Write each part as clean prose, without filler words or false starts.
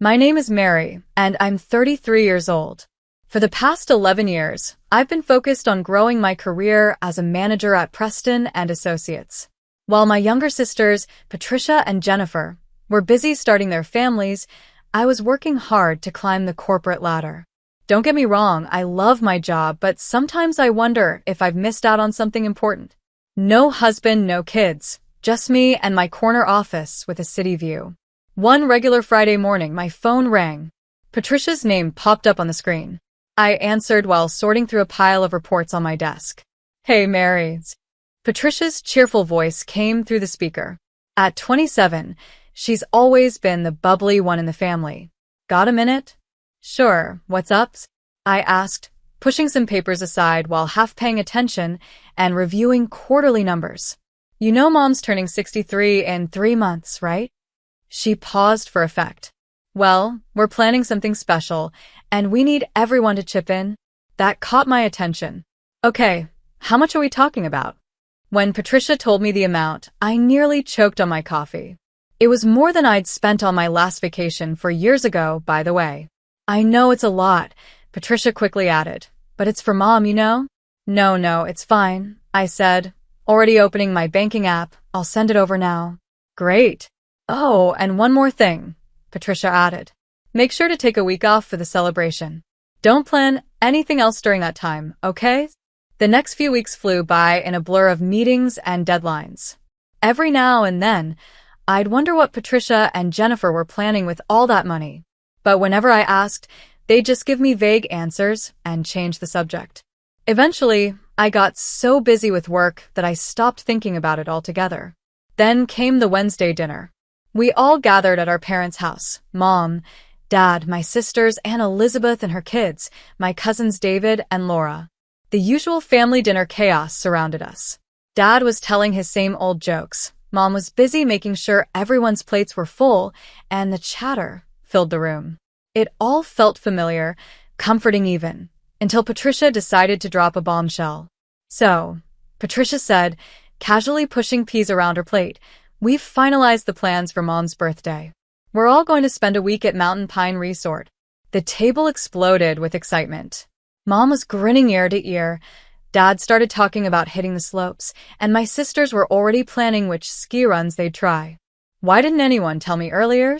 My name is Mary, and I'm 33 years old. For the past 11 years, I've been focused on growing my career as a manager at Preston and Associates. While my younger sisters, Patricia and Jennifer, were busy starting their families, I was working hard to climb the corporate ladder. Don't get me wrong, I love my job, but sometimes I wonder if I've missed out on something important. No husband, no kids, just me and my corner office with a city view. One regular Friday morning, my phone rang. Patricia's name popped up on the screen. I answered while sorting through a pile of reports on my desk. Hey, Mary. Patricia's cheerful voice came through the speaker. At 27, she's always been the bubbly one in the family. Got a minute? Sure, what's up? I asked, pushing some papers aside while half paying attention and reviewing quarterly numbers. You know Mom's turning 63 in 3 months, right? She paused for effect. Well, we're planning something special, and we need everyone to chip in. That caught my attention. Okay, how much are we talking about? When Patricia told me the amount, I nearly choked on my coffee. It was more than I'd spent on my last vacation 4 years ago, by the way. I know it's a lot, Patricia quickly added, but it's for Mom, you know? No, it's fine, I said, already opening my banking app. I'll send it over now. Great. Oh, and one more thing, Patricia added. Make sure to take a week off for the celebration. Don't plan anything else during that time, okay? The next few weeks flew by in a blur of meetings and deadlines. Every now and then, I'd wonder what Patricia and Jennifer were planning with all that money. But whenever I asked, they'd just give me vague answers and change the subject. Eventually, I got so busy with work that I stopped thinking about it altogether. Then came the Wednesday dinner. We all gathered at our parents' house. Mom, Dad, my sisters, Aunt Elizabeth and her kids, my cousins David and Laura. The usual family dinner chaos surrounded us. Dad was telling his same old jokes. Mom was busy making sure everyone's plates were full, and the chatter filled the room. It all felt familiar, comforting even, until Patricia decided to drop a bombshell. So, Patricia said, casually pushing peas around her plate, we've finalized the plans for Mom's birthday. We're all going to spend a week at Mountain Pine Resort. The table exploded with excitement. Mom was grinning ear to ear. Dad started talking about hitting the slopes, and my sisters were already planning which ski runs they'd try. Why didn't anyone tell me earlier?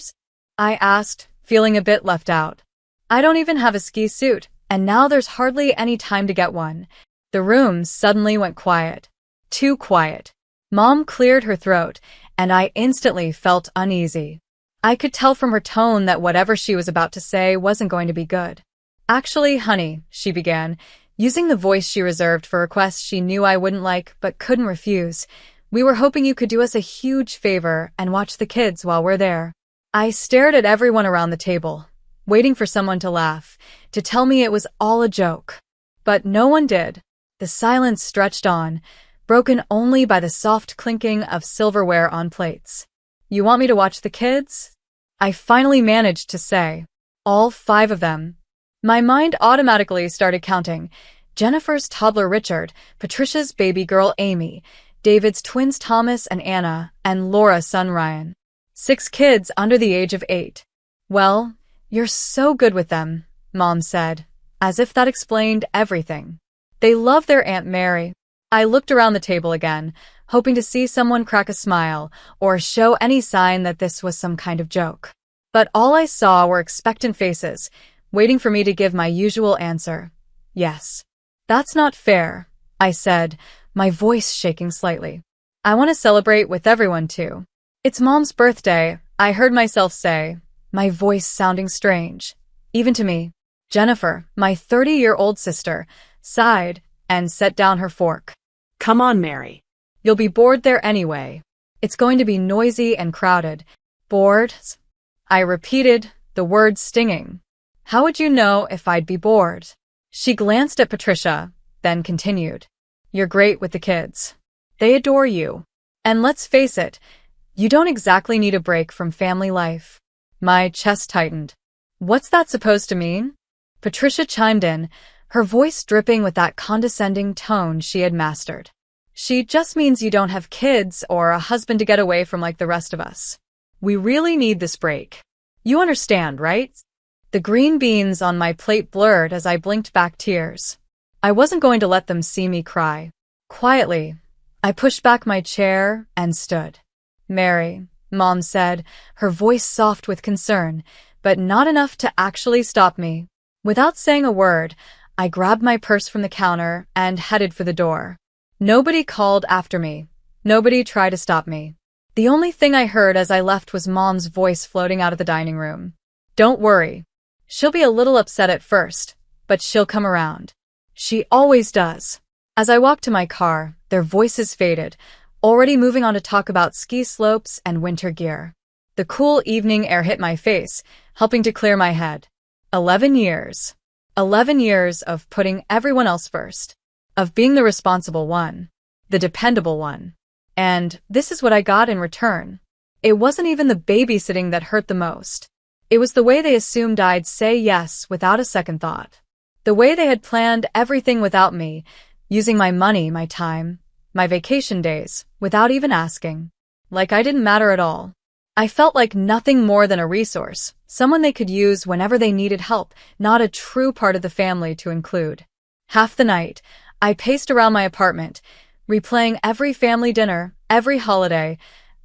I asked, feeling a bit left out. I don't even have a ski suit, and now there's hardly any time to get one. The room suddenly went quiet. Too quiet. Mom cleared her throat, and I instantly felt uneasy. I could tell from her tone that whatever she was about to say wasn't going to be good. Actually, honey, she began, using the voice she reserved for requests she knew I wouldn't like but couldn't refuse. We were hoping you could do us a huge favor and watch the kids while we're there. I stared at everyone around the table, waiting for someone to laugh, to tell me it was all a joke. But no one did. The silence stretched on, broken only by the soft clinking of silverware on plates. You want me to watch the kids? I finally managed to say. All 5 of them. My mind automatically started counting. Jennifer's toddler Richard, Patricia's baby girl Amy, David's twins Thomas and Anna, and Laura's son Ryan. 6 kids under the age of 8. Well, you're so good with them, Mom said, as if that explained everything. They love their Aunt Mary. I looked around the table again, hoping to see someone crack a smile or show any sign that this was some kind of joke. But all I saw were expectant faces, waiting for me to give my usual answer. Yes. That's not fair, I said, my voice shaking slightly. I want to celebrate with everyone too. It's Mom's birthday, I heard myself say, my voice sounding strange, even to me. Jennifer, my 30-year-old sister, sighed and set down her fork. Come on, Mary. You'll be bored there anyway. It's going to be noisy and crowded. Bored? I repeated, the word stinging. How would you know if I'd be bored? She glanced at Patricia, then continued. You're great with the kids. They adore you. And let's face it, you don't exactly need a break from family life. My chest tightened. What's that supposed to mean? Patricia chimed in, her voice dripping with that condescending tone she had mastered. She just means you don't have kids or a husband to get away from like the rest of us. We really need this break. You understand, right? The green beans on my plate blurred as I blinked back tears. I wasn't going to let them see me cry. Quietly, I pushed back my chair and stood. Mary, Mom said, her voice soft with concern, but not enough to actually stop me. Without saying a word, I grabbed my purse from the counter and headed for the door. Nobody called after me. Nobody tried to stop me. The only thing I heard as I left was Mom's voice floating out of the dining room. Don't worry. She'll be a little upset at first, but she'll come around. She always does. As I walked to my car, their voices faded, already moving on to talk about ski slopes and winter gear. The cool evening air hit my face, helping to clear my head. 11 years. 11 years of putting everyone else first. Of being the responsible one. The dependable one. And this is what I got in return. It wasn't even the babysitting that hurt the most. It was the way they assumed I'd say yes without a second thought. The way they had planned everything without me, using my money, my time, my vacation days, without even asking. Like I didn't matter at all. I felt like nothing more than a resource, someone they could use whenever they needed help, not a true part of the family to include. Half the night, I paced around my apartment, replaying every family dinner, every holiday,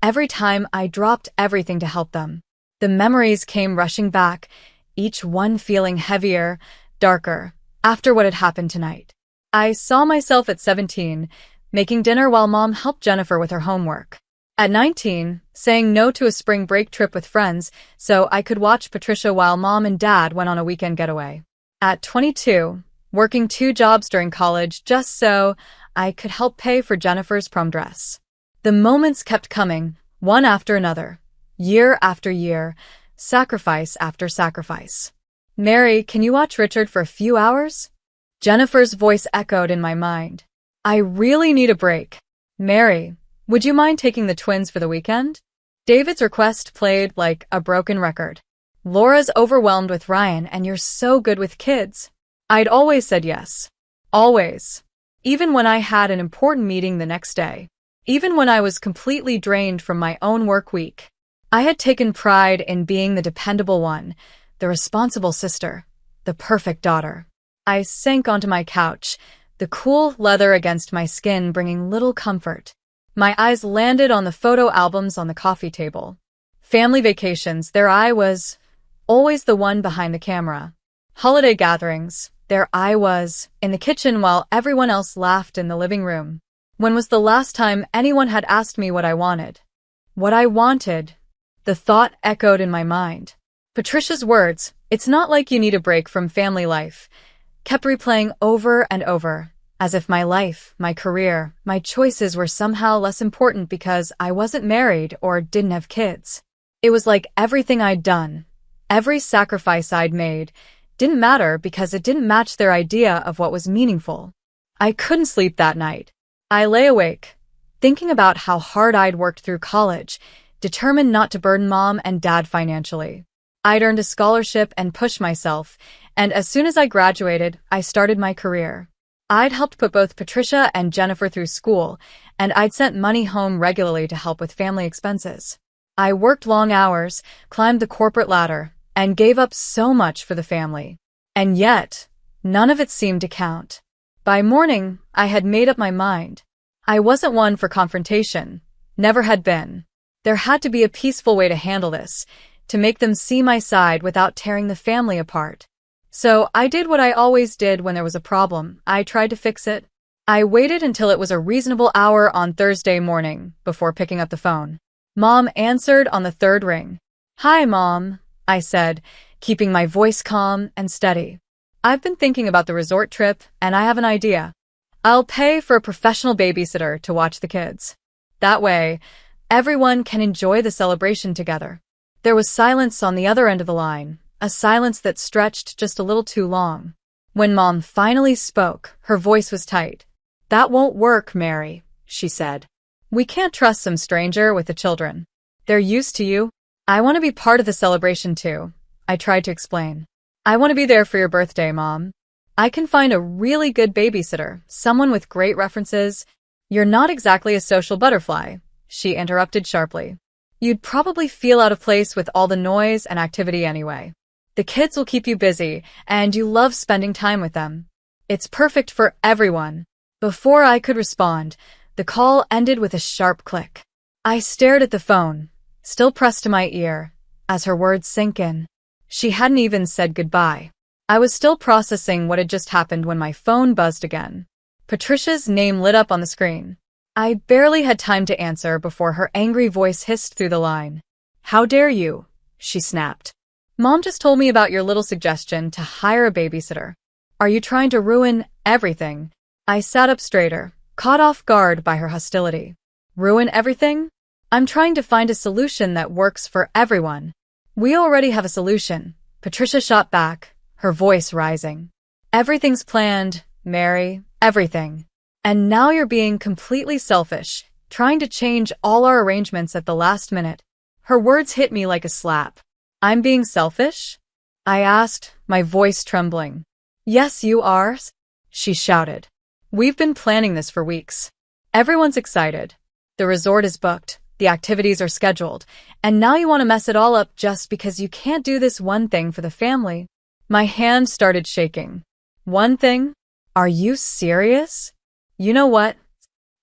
every time I dropped everything to help them. The memories came rushing back, each one feeling heavier, darker, after what had happened tonight. I saw myself at 17, making dinner while Mom helped Jennifer with her homework. At 19, saying no to a spring break trip with friends so I could watch Patricia while Mom and Dad went on a weekend getaway. At 22, working 2 jobs during college just so I could help pay for Jennifer's prom dress. The moments kept coming, one after another, year after year, sacrifice after sacrifice. Mary, can you watch Richard for a few hours? Jennifer's voice echoed in my mind. I really need a break. Mary, would you mind taking the twins for the weekend? David's request played like a broken record. Laura's overwhelmed with Ryan and you're so good with kids. I'd always said yes. Always. Even when I had an important meeting the next day. Even when I was completely drained from my own work week. I had taken pride in being the dependable one, the responsible sister, the perfect daughter. I sank onto my couch, the cool leather against my skin bringing little comfort. My eyes landed on the photo albums on the coffee table. Family vacations, there I was, always the one behind the camera. Holiday gatherings, there I was, in the kitchen while everyone else laughed in the living room. When was the last time anyone had asked me what I wanted? What I wanted? The thought echoed in my mind. Patricia's words, "It's not like you need a break from family life," kept replaying over and over. As if my life, my career, my choices were somehow less important because I wasn't married or didn't have kids. It was like everything I'd done, every sacrifice I'd made, didn't matter because it didn't match their idea of what was meaningful. I couldn't sleep that night. I lay awake, thinking about how hard I'd worked through college, determined not to burden Mom and Dad financially. I'd earned a scholarship and pushed myself, and as soon as I graduated, I started my career. I'd helped put both Patricia and Jennifer through school, and I'd sent money home regularly to help with family expenses. I worked long hours, climbed the corporate ladder, and gave up so much for the family. And yet, none of it seemed to count. By morning, I had made up my mind. I wasn't one for confrontation, never had been. There had to be a peaceful way to handle this, to make them see my side without tearing the family apart. So I did what I always did when there was a problem. I tried to fix it. I waited until it was a reasonable hour on Thursday morning before picking up the phone. Mom answered on the 3rd ring. "Hi, Mom," I said, keeping my voice calm and steady. "I've been thinking about the resort trip, and I have an idea. I'll pay for a professional babysitter to watch the kids. That way, everyone can enjoy the celebration together." There was silence on the other end of the line. A silence that stretched just a little too long. When Mom finally spoke, her voice was tight. "That won't work, Mary," she said. "We can't trust some stranger with the children. They're used to you. I want to be part of the celebration too," I tried to explain. "I want to be there for your birthday, Mom. I can find a really good babysitter, someone with great references." "You're not exactly a social butterfly," she interrupted sharply. You'd probably feel out of place with all the noise and activity anyway. The kids will keep you busy, and you love spending time with them. It's perfect for everyone. Before I could respond, the call ended with a sharp click. I stared at the phone, still pressed to my ear, as her words sank in. She hadn't even said goodbye. I was still processing what had just happened when my phone buzzed again. Patricia's name lit up on the screen. I barely had time to answer before her angry voice hissed through the line. "How dare you?" she snapped. "Mom just told me about your little suggestion to hire a babysitter. Are you trying to ruin everything?" I sat up straighter, caught off guard by her hostility. "Ruin everything? I'm trying to find a solution that works for everyone." "We already have a solution," Patricia shot back, her voice rising. "Everything's planned, Mary, everything. And now you're being completely selfish, trying to change all our arrangements at the last minute." Her words hit me like a slap. "I'm being selfish?" I asked, my voice trembling. "Yes, you are," she shouted. "We've been planning this for weeks. Everyone's excited. The resort is booked, the activities are scheduled, and now you want to mess it all up just because you can't do this one thing for the family." My hand started shaking. "One thing? Are you serious?" "You know what?"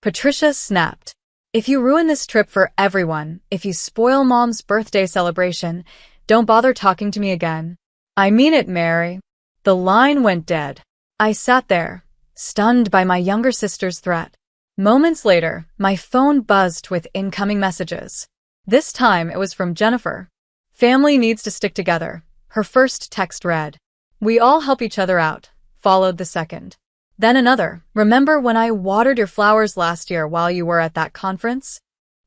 Patricia snapped. "If you ruin this trip for everyone, if you spoil Mom's birthday celebration, don't bother talking to me again." "I mean it, Mary." The line went dead. I sat there, stunned by my younger sister's threat. Moments later, my phone buzzed with incoming messages. This time it was from Jennifer. "Family needs to stick together," her first text read. "We all help each other out," followed the second. Then another, "Remember when I watered your flowers last year while you were at that conference?"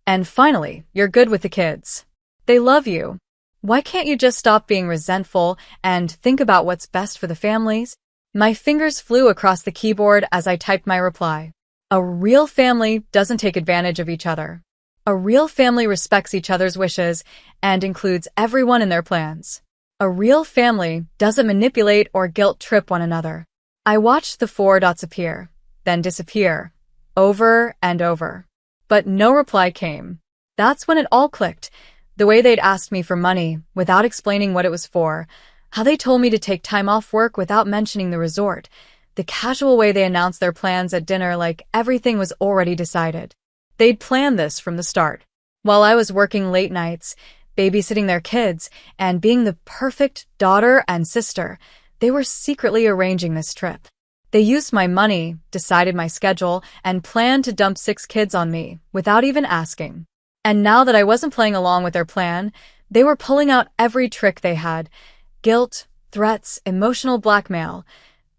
And finally, "You're good with the kids. They love you. Why can't you just stop being resentful and think about what's best for the families?" My fingers flew across the keyboard as I typed my reply. A real family doesn't take advantage of each other. A real family respects each other's wishes and includes everyone in their plans. A real family doesn't manipulate or guilt trip one another. I watched the 4 dots appear, then disappear, over and over. But no reply came. That's when it all clicked. The way they'd asked me for money without explaining what it was for, how they told me to take time off work without mentioning the resort, the casual way they announced their plans at dinner like everything was already decided. They'd planned this from the start. While I was working late nights, babysitting their kids, and being the perfect daughter and sister, they were secretly arranging this trip. They used my money, decided my schedule, and planned to dump 6 kids on me without even asking. And now that I wasn't playing along with their plan, they were pulling out every trick they had: guilt, threats, emotional blackmail,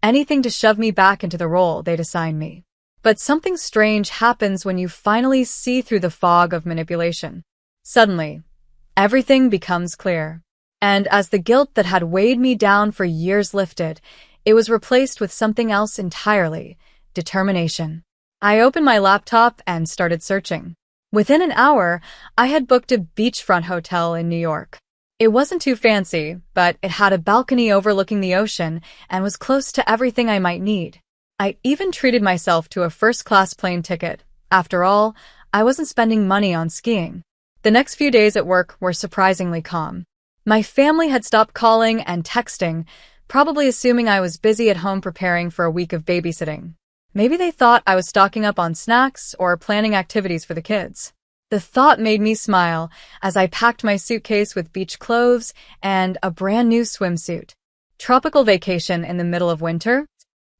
anything to shove me back into the role they'd assigned me. But something strange happens when you finally see through the fog of manipulation. Suddenly, everything becomes clear. And as the guilt that had weighed me down for years lifted, it was replaced with something else entirely: determination. I opened my laptop and started searching. Within an hour, I had booked a beachfront hotel in New York. It wasn't too fancy, but it had a balcony overlooking the ocean and was close to everything I might need. I even treated myself to a first-class plane ticket. After all, I wasn't spending money on skiing. The next few days at work were surprisingly calm. My family had stopped calling and texting, probably assuming I was busy at home preparing for a week of babysitting. Maybe they thought I was stocking up on snacks or planning activities for the kids. The thought made me smile as I packed my suitcase with beach clothes and a brand new swimsuit. Tropical vacation in the middle of winter?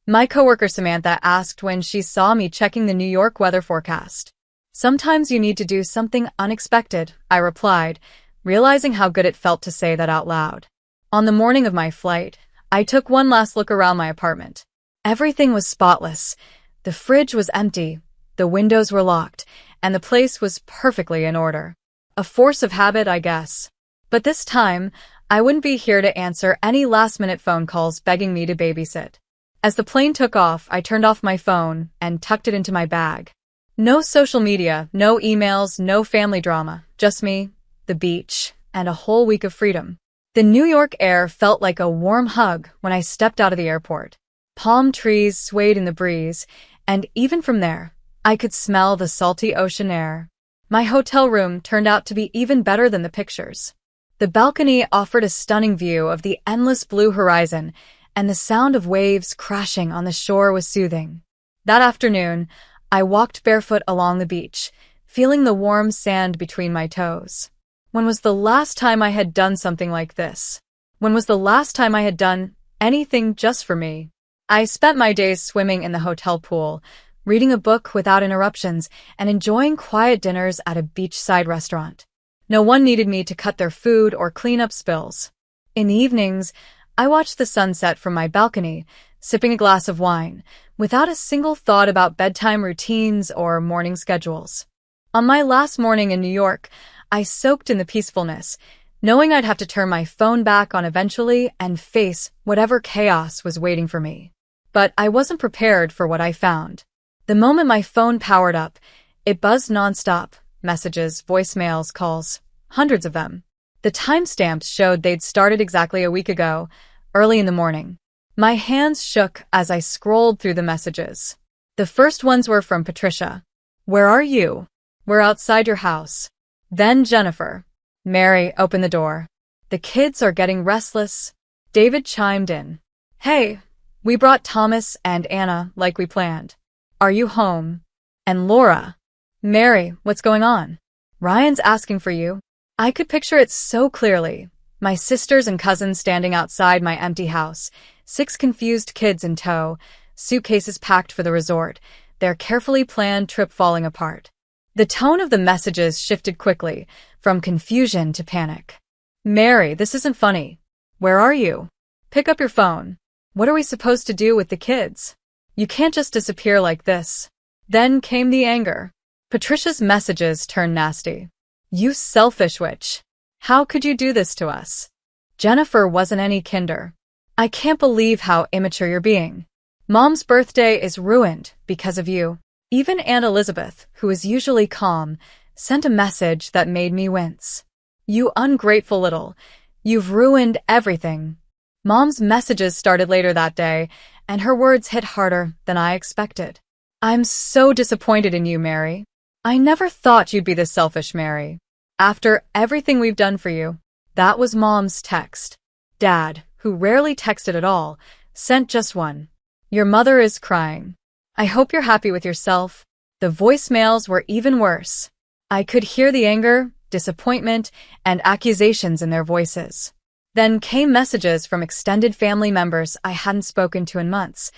My coworker Samantha asked when she saw me checking the New York weather forecast. "Sometimes you need to do something unexpected," I replied, realizing how good it felt to say that out loud. On the morning of my flight, I took one last look around my apartment. Everything was spotless. The fridge was empty, the windows were locked, and the place was perfectly in order. A force of habit, I guess. But this time, I wouldn't be here to answer any last-minute phone calls begging me to babysit. As the plane took off, I turned off my phone and tucked it into my bag. No social media, no emails, no family drama, just me, the beach, and a whole week of freedom. The New York air felt like a warm hug when I stepped out of the airport. Palm trees swayed in the breeze, and even from there, I could smell the salty ocean air. My hotel room turned out to be even better than the pictures. The balcony offered a stunning view of the endless blue horizon, and the sound of waves crashing on the shore was soothing. That afternoon, I walked barefoot along the beach, feeling the warm sand between my toes. When was the last time I had done something like this? When was the last time I had done anything just for me? I spent my days swimming in the hotel pool, reading a book without interruptions, and enjoying quiet dinners at a beachside restaurant. No one needed me to cut their food or clean up spills. In the evenings, I watched the sunset from my balcony, sipping a glass of wine, without a single thought about bedtime routines or morning schedules. On my last morning in New York, I soaked in the peacefulness, knowing I'd have to turn my phone back on eventually and face whatever chaos was waiting for me. But I wasn't prepared for what I found. The moment my phone powered up, it buzzed nonstop. Messages, voicemails, calls, hundreds of them. The timestamps showed they'd started exactly a week ago, early in the morning. My hands shook as I scrolled through the messages. The first ones were from Patricia. "Where are you? We're outside your house." Then Jennifer. "Mary, open the door. The kids are getting restless." David chimed in. "Hey, we brought Thomas and Anna like we planned. Are you home?" And Laura. "Mary, what's going on? Ryan's asking for you." I could picture it so clearly. My sisters and cousins standing outside my empty house, 6 confused kids in tow, suitcases packed for the resort, their carefully planned trip falling apart. The tone of the messages shifted quickly, from confusion to panic. "Mary, this isn't funny. Where are you? Pick up your phone. What are we supposed to do with the kids? You can't just disappear like this." Then came the anger. Patricia's messages turned nasty. "You selfish witch. How could you do this to us?" Jennifer wasn't any kinder. "I can't believe how immature you're being. Mom's birthday is ruined because of you." Even Aunt Elizabeth, who is usually calm, sent a message that made me wince. "You ungrateful little. You've ruined everything." Mom's messages started later that day, and her words hit harder than I expected. "I'm so disappointed in you, Mary. I never thought you'd be this selfish, Mary. After everything we've done for you." That was Mom's text. Dad, who rarely texted at all, sent just one. "Your mother is crying. I hope you're happy with yourself." The voicemails were even worse. I could hear the anger, disappointment, and accusations in their voices. Then came messages from extended family members I hadn't spoken to in months,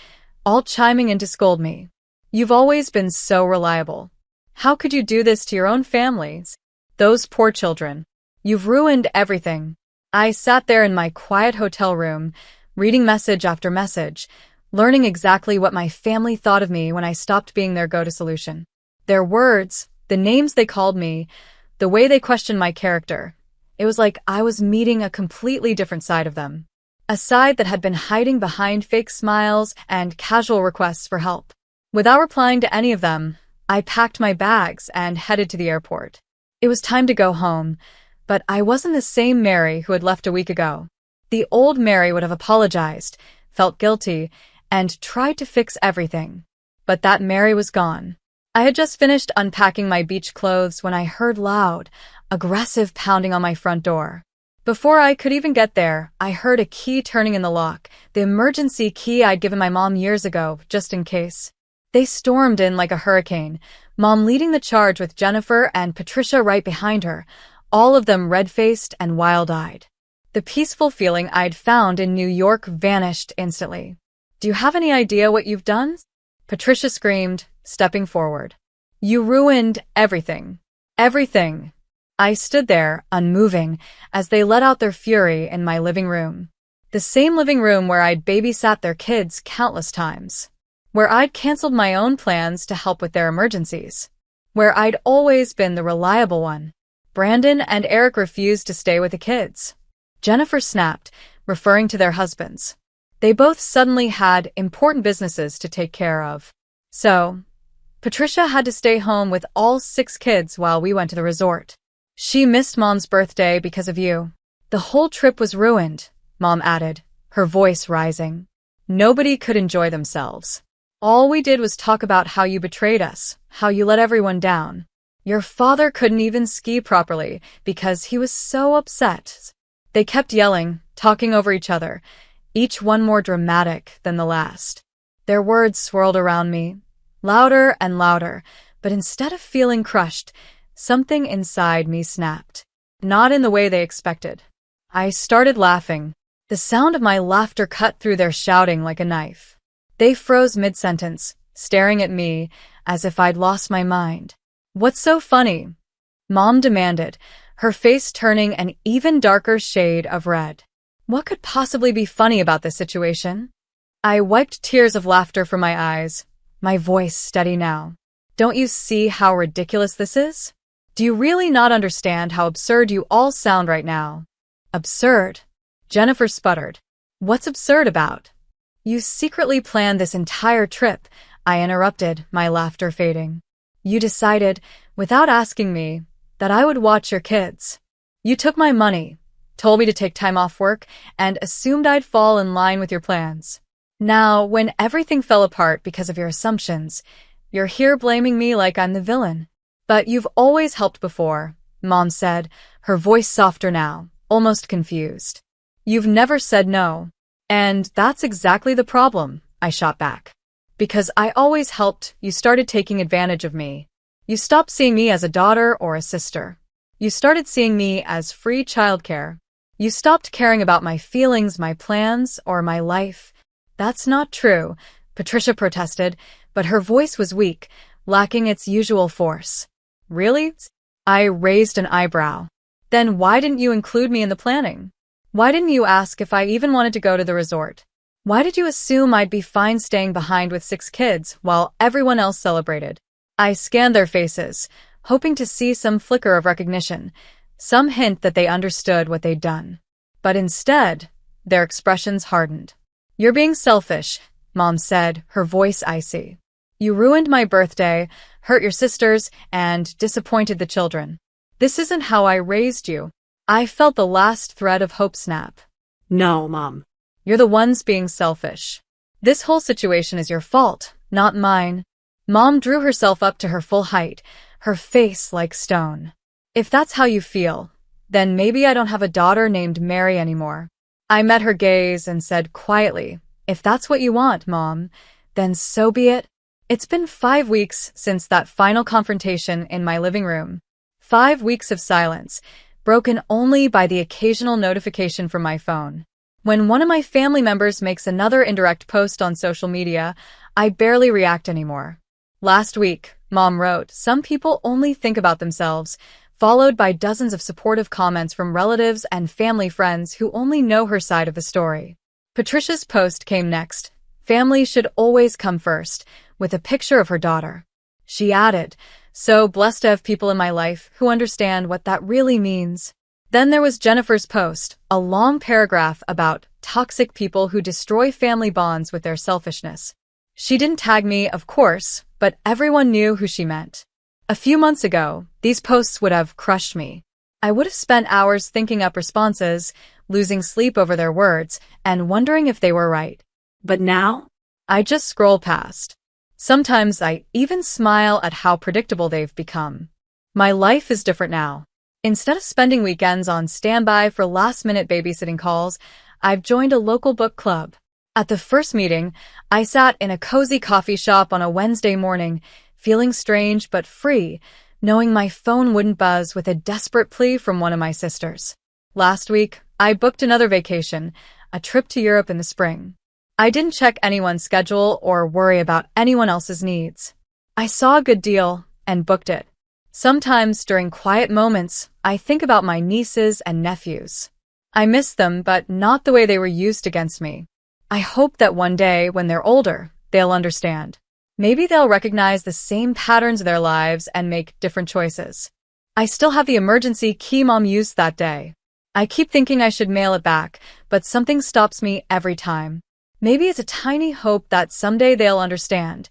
all chiming in to scold me. "You've always been so reliable. How could you do this to your own families? Those poor children. You've ruined everything." I sat there in my quiet hotel room, reading message after message, learning exactly what my family thought of me when I stopped being their go-to solution. Their words, the names they called me, the way they questioned my character. It was like I was meeting a completely different side of them. A side that had been hiding behind fake smiles and casual requests for help. Without replying to any of them, I packed my bags and headed to the airport. It was time to go home, but I wasn't the same Mary who had left a week ago. The old Mary would have apologized, felt guilty, and tried to fix everything. But that Mary was gone. I had just finished unpacking my beach clothes when I heard loud, aggressive pounding on my front door. Before I could even get there, I heard a key turning in the lock, the emergency key I'd given my mom years ago, just in case. They stormed in like a hurricane, Mom leading the charge with Jennifer and Patricia right behind her, all of them red-faced and wild-eyed. The peaceful feeling I'd found in New York vanished instantly. "Do you have any idea what you've done?" Patricia screamed, stepping forward. "You ruined everything. Everything." I stood there, unmoving, as they let out their fury in my living room. The same living room where I'd babysat their kids countless times. Where I'd canceled my own plans to help with their emergencies. Where I'd always been the reliable one. Brandon and Eric refused to stay with the kids. Jennifer snapped, referring to their husbands. They both suddenly had important businesses to take care of. So, Patricia had to stay home with all 6 kids while we went to the resort. "She missed Mom's birthday because of you. The whole trip was ruined," Mom added, her voice rising. "Nobody could enjoy themselves. All we did was talk about how you betrayed us, how you let everyone down." Your father couldn't even ski properly because he was so upset. They kept yelling, talking over each other, each one more dramatic than the last. Their words swirled around me, louder and louder, but instead of feeling crushed, something inside me snapped. Not in the way they expected. I started laughing. The sound of my laughter cut through their shouting like a knife. They froze mid-sentence, staring at me as if I'd lost my mind. "What's so funny?" Mom demanded, her face turning an even darker shade of red. What could possibly be funny about this situation? I wiped tears of laughter from my eyes, my voice steady now. "Don't you see how ridiculous this is? Do you really not understand how absurd you all sound right now?" "Absurd?" Jennifer sputtered. "What's absurd about?" "You secretly planned this entire trip," I interrupted, my laughter fading. "You decided, without asking me, that I would watch your kids. You took my money, told me to take time off work, and assumed I'd fall in line with your plans. Now, when everything fell apart because of your assumptions, you're here blaming me like I'm the villain. But you've always helped before," Mom said, her voice softer now, almost confused. "You've never said no. And that's exactly the problem," I shot back. "Because I always helped, you started taking advantage of me. You stopped seeing me as a daughter or a sister. You started seeing me as free childcare. You stopped caring about my feelings, my plans, or my life." "That's not true," Patricia protested, but her voice was weak, lacking its usual force. "Really?" I raised an eyebrow. "Then why didn't you include me in the planning? Why didn't you ask if I even wanted to go to the resort? Why did you assume I'd be fine staying behind with 6 kids while everyone else celebrated?" I scanned their faces, hoping to see some flicker of recognition, some hint that they understood what they'd done. But instead, their expressions hardened. "You're being selfish," Mom said, her voice icy. "You ruined my birthday, hurt your sisters, and disappointed the children. This isn't how I raised you." I felt the last thread of hope snap. "No, Mom. "You're the ones being selfish. This whole situation is your fault, not mine." Mom drew herself up to her full height, her face like stone. "If that's how you feel, then maybe I don't have a daughter named Mary anymore." I met her gaze and said quietly, "If that's what you want, Mom, then so be it." It's been 5 weeks since that final confrontation in my living room. 5 weeks of silence, broken only by the occasional notification from my phone. When one of my family members makes another indirect post on social media, I barely react anymore. Last week, Mom wrote, "Some people only think about themselves," followed by dozens of supportive comments from relatives and family friends who only know her side of the story. Patricia's post came next. "Family should always come first," with a picture of her daughter. She added, "So blessed to have people in my life who understand what that really means." Then there was Jennifer's post, a long paragraph about toxic people who destroy family bonds with their selfishness. She didn't tag me, of course, but everyone knew who she meant. A few months ago, these posts would have crushed me. I would have spent hours thinking up responses, losing sleep over their words, and wondering if they were right. But now? I just scroll past. Sometimes I even smile at how predictable they've become. My life is different now. Instead of spending weekends on standby for last-minute babysitting calls, I've joined a local book club. At the first meeting, I sat in a cozy coffee shop on a Wednesday morning, feeling strange but free, knowing my phone wouldn't buzz with a desperate plea from one of my sisters. Last week, I booked another vacation, a trip to Europe in the spring. I didn't check anyone's schedule or worry about anyone else's needs. I saw a good deal and booked it. Sometimes during quiet moments, I think about my nieces and nephews. I miss them, but not the way they were used against me. I hope that one day, when they're older, they'll understand. Maybe they'll recognize the same patterns in their lives and make different choices. I still have the emergency key Mom used that day. I keep thinking I should mail it back, but something stops me every time. Maybe it's a tiny hope that someday they'll understand,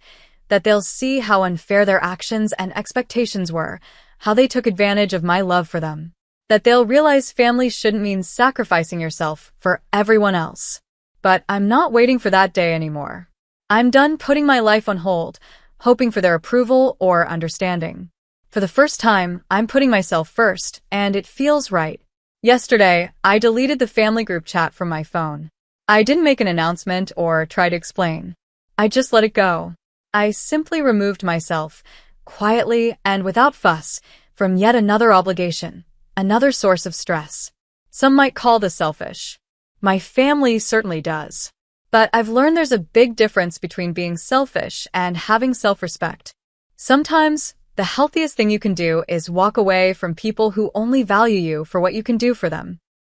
that they'll see how unfair their actions and expectations were, how they took advantage of my love for them, that they'll realize family shouldn't mean sacrificing yourself for everyone else. But I'm not waiting for that day anymore. I'm done putting my life on hold, hoping for their approval or understanding. For the first time, I'm putting myself first, and it feels right. Yesterday, I deleted the family group chat from my phone. I didn't make an announcement or try to explain. I just let it go. I simply removed myself, quietly and without fuss, from yet another obligation, another source of stress. Some might call this selfish. My family certainly does. But I've learned there's a big difference between being selfish and having self-respect. Sometimes, the healthiest thing you can do is walk away from people who only value you for what you can do for them.